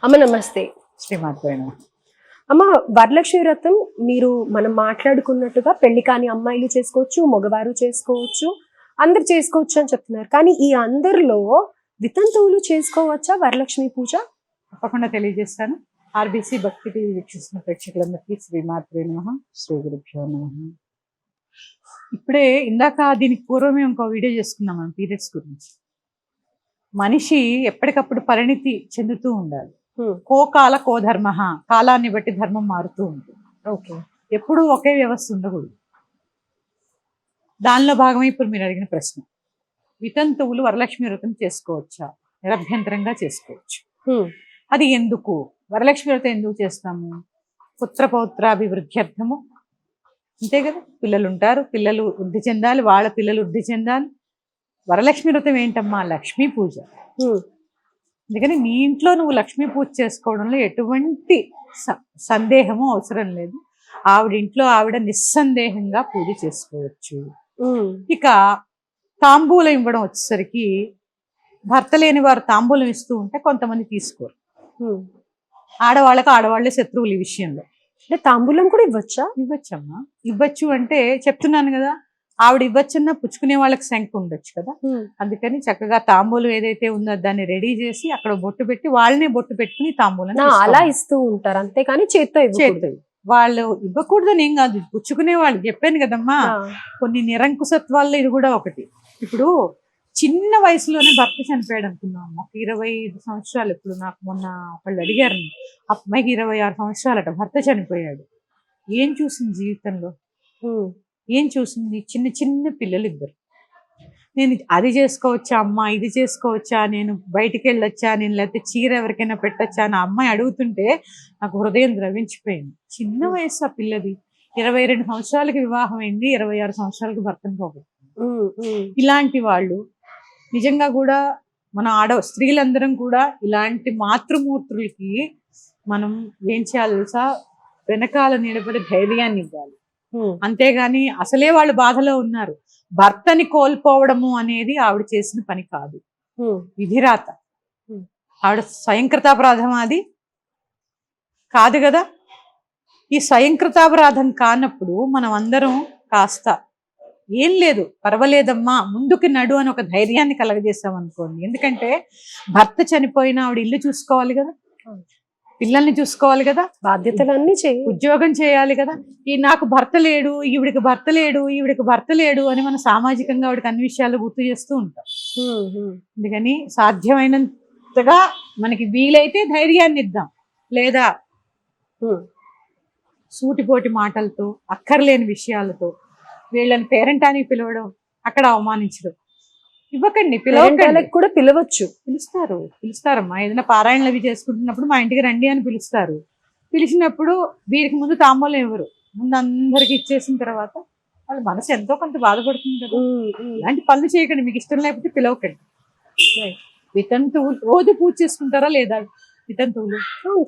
అమ్మ నమస్తే. శ్రీమాత్రే నమః. అమ్మ, వరలక్ష్మి వ్రతం మీరు మనం మాట్లాడుకున్నట్టుగా పెళ్లి కాని అమ్మాయిలు చేసుకోవచ్చు, మగవారు చేసుకోవచ్చు, అందరు చేసుకోవచ్చు అని చెప్తున్నారు. కానీ ఈ అందరిలో వితంతువులు చేసుకోవచ్చా వరలక్ష్మి పూజ? తప్పకుండా తెలియజేస్తాను. ఆర్బీసీ భక్తి టీవీ వీక్షిస్తున్న ప్రేక్షకులందరికీ శ్రీమాత్రే నమః, శ్రీ గురుభ్యో నమః. ఇప్పుడే ఇందాక దీనికి పూర్వమే ఇంకో వీడియో చేసుకున్నాం మనం పీరియడ్స్ గురించి. మనిషి ఎప్పటికప్పుడు పరిణితి చెందుతూ ఉండాలి. కాల కో ధర్మ, కాలాన్ని బట్టి ధర్మం మారుతూ ఉంటుంది. ఓకే, ఎప్పుడూ ఒకే వ్యవస్థ ఉండకూడదు. దానిలో భాగమే ఇప్పుడు మీరు అడిగిన ప్రశ్న, వితంతువులు వరలక్ష్మి వ్రతం చేసుకోవచ్చా? నిరభ్యంతరంగా చేసుకోవచ్చు. అది ఎందుకు? వరలక్ష్మి వ్రతం ఎందుకు చేస్తాము? పుత్ర పౌత్రాభివృద్ధ్యర్థము, అంతే కదా. పిల్లలు ఉంటారు, పిల్లలు వృద్ధి చెందాలి, వాళ్ళ పిల్లలు వృద్ధి చెందాలి. వరలక్ష్మి వ్రతం ఏంటమ్మా? లక్ష్మీ పూజ. అందుకని నీ ఇంట్లో నువ్వు లక్ష్మీ పూజ చేసుకోవడంలో ఎటువంటి సందేహము అవసరం లేదు. ఆవిడింట్లో ఆవిడ నిస్సందేహంగా పూజ చేసుకోవచ్చు. ఇక తాంబూలం ఇవ్వడం వచ్చేసరికి భర్త లేని వారు తాంబూలం ఇస్తూ ఉంటే కొంతమంది తీసుకోరు. ఆడవాళ్ళే శత్రువులు ఈ విషయంలో. అంటే తాంబూలం కూడా ఇవ్వచ్చా? ఇవ్వచ్చమ్మా, ఇవ్వచ్చు. అంటే చెప్తున్నాను కదా, ఆవిడ ఇవ్వచ్చన్నా పుచ్చుకునే వాళ్ళకి శంక ఉండొచ్చు కదా. అందుకని చక్కగా తాంబూలం ఏదైతే ఉందో దాన్ని రెడీ చేసి అక్కడ బొట్టు పెట్టి వాళ్ళనే బొట్టు పెట్టుకుని తాంబూలం అలా ఇస్తూ ఉంటారు, అంతేకాని చేత్తో వాళ్ళు ఇవ్వకూడదని ఏం కాదు, పుచ్చుకునే వాళ్ళు. చెప్పాను కదమ్మా, కొన్ని నిరంకుశత్వాల్లో ఇది కూడా ఒకటి. ఇప్పుడు చిన్న వయసులోనే భర్త చనిపోయాడు అనుకున్నాం, ఒక 25 సంవత్సరాలు. ఇప్పుడు నాకు మొన్న వాళ్ళు అడిగారు, అమ్మాయికి 26 సంవత్సరాలట, భర్త చనిపోయాడు. ఏం చూసింది జీవితంలో? ఏం చూసింది? చిన్న చిన్న పిల్లలు ఇద్దరు. నేను అది చేసుకోవచ్చా అమ్మా, ఇది చేసుకోవచ్చా, నేను బయటికి వెళ్ళొచ్చా, నేను లేకపోతే చీర ఎవరికైనా పెట్టచ్చా అని అమ్మాయి అడుగుతుంటే నాకు హృదయం ద్రవించిపోయింది. చిన్న వయసు ఆ పిల్లది. 22 సంవత్సరాలకి వివాహం అయింది, 26 సంవత్సరాలకి భర్తను పోగొట్టుకుంది. ఇలాంటి వాళ్ళు నిజంగా కూడా మన స్త్రీలందరం కూడా ఇలాంటి మాతృమూర్తులకి మనం ఏం చేయాలి తెలుసా? వెనకాల నిలబడి ధైర్యాన్ని ఇవ్వాలి. అంతేగాని అసలే వాళ్ళు బాధలో ఉన్నారు, భర్తని కోల్పోవడము అనేది ఆవిడ చేసిన పని కాదు, విధిరాత. ఆవిడ స్వయంకృతాపరాధం అది కాదు కదా. ఈ స్వయంకృతాపరాధం కానప్పుడు మనం అందరం కాస్త ఏం లేదు, పర్వాలేదమ్మా, ముందుకు నడు అని ఒక ధైర్యాన్ని కలగజేసాం అనుకోండి. ఎందుకంటే భర్త చనిపోయినా ఆవిడ ఇల్లు చూసుకోవాలి కదా, పిల్లల్ని చూసుకోవాలి కదా, బాధ్యతలన్నీ ఉద్యోగం చేయాలి కదా. ఈ నాకు భర్త లేడు, ఈవిడికి భర్త లేడు, ఈవిడికి భర్త లేడు అని మనం సామాజికంగా ఆవిడకి అన్ని విషయాలు గుర్తు చేస్తూ ఉంటాం. అందుకని సాధ్యమైనంతగా మనకి వీలైతే ధైర్యాన్ని ఇద్దాం, లేదా సూటిపోటి మాటలతో అక్కర్లేని విషయాలతో వీళ్ళని పేరెంటానికి పిలవడం, అక్కడ అవమానించడం ఇవ్వకండి. పిలవడానికి కూడా పిలవచ్చు, పిలుస్తారమ్మా. ఏదైనా పారాయణలు అవి చేసుకుంటున్నప్పుడు మా ఇంటికి రండి అని పిలుస్తారు. పిలిచినప్పుడు వీరికి ముందు తాంబూలం ఇవ్వరు, ముందు అందరికి ఇచ్చేసిన తర్వాత వాళ్ళ మనసు ఎంతో కొంత బాధపడుతుంది కదా. ఇలాంటి పనులు చేయకండి, మీకు ఇష్టం లేకపోతే పిలవకండి. వితంతువులు రోజు పూజ చేసుకుంటారా లేదా? వితంతువులు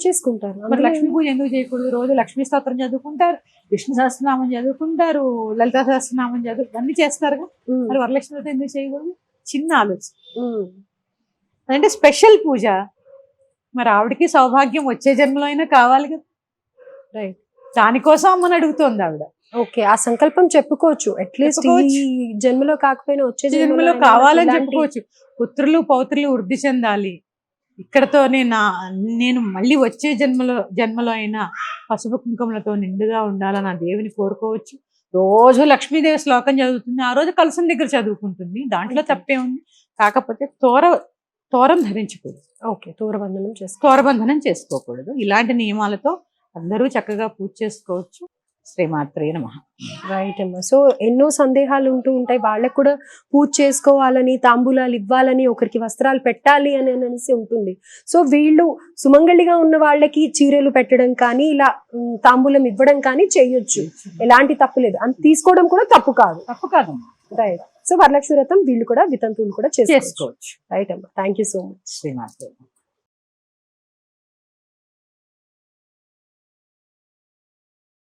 చేసుకుంటారు. మరి లక్ష్మీ పూజ ఎందుకు చేయకూడదు? రోజు లక్ష్మీ స్తోత్రం చదువుకుంటారు, విష్ణు సహస్రనామం చదువుకుంటారు, లలితా సహస్రనామం అన్ని చేస్తారుగా. మరి వరలక్ష్మి వ్రతం ఎందుకు చేయకూడదు? చిన్న ఆలోచన. అంటే స్పెషల్ పూజ. మరి ఆవిడకి సౌభాగ్యం వచ్చే జన్మలో అయినా కావాలి కదా. రైట్, దానికోసం అమ్మని అడుగుతోంది ఆవిడ. ఓకే, ఆ సంకల్పం చెప్పుకోవచ్చు. అట్లీస్ట్ ఈ జన్మలో కాకపోయినా వచ్చే జన్మలో కావాలని చెప్పుకోవచ్చు. పుత్రులు పౌత్రులు వృద్ధి చెందాలి, ఇక్కడతోనే నేను మళ్ళీ వచ్చే జన్మలో అయినా పసుపు కుంకుమలతో నిండుగా ఉండాలని ఆ దేవుని కోరుకోవచ్చు. రోజు లక్ష్మీదేవి శ్లోకం చదువుతుంది, ఆ రోజు కలసం దగ్గర చదువుకుంటుంది, దాంట్లో తప్పే ఉంది. కాకపోతే తోరం ధరించకూడదు. ఓకే, తోరబంధనం చేసుకోకూడదు. ఇలాంటి నియమాలతో అందరూ చక్కగా పూజ చేసుకోవచ్చు. శ్రీమాత్రే నమః. రైట్ అమ్మా. సో ఎన్నో సందేహాలు ఉంటూ ఉంటాయి, వాళ్ళకు కూడా పూజ చేసుకోవాలని, తాంబూలాలు ఇవ్వాలని, ఒకరికి వస్త్రాలు పెట్టాలి అని అనేసి ఉంటుంది. సో వీళ్ళు సుమంగళిగా ఉన్న వాళ్ళకి చీరలు పెట్టడం కానీ, ఇలా తాంబూలం ఇవ్వడం కానీ చేయొచ్చు, ఎలాంటి తప్పు లేదు. అని తీసుకోవడం కూడా తప్పు కాదు. రైట్. సో వరలక్ష్మి వ్రతం వీళ్ళు కూడా వితంతువులు కూడా చేసుకోవచ్చు. రైట్ అమ్మా, థ్యాంక్ యూ సో మచ్. శ్రీమాత్రే.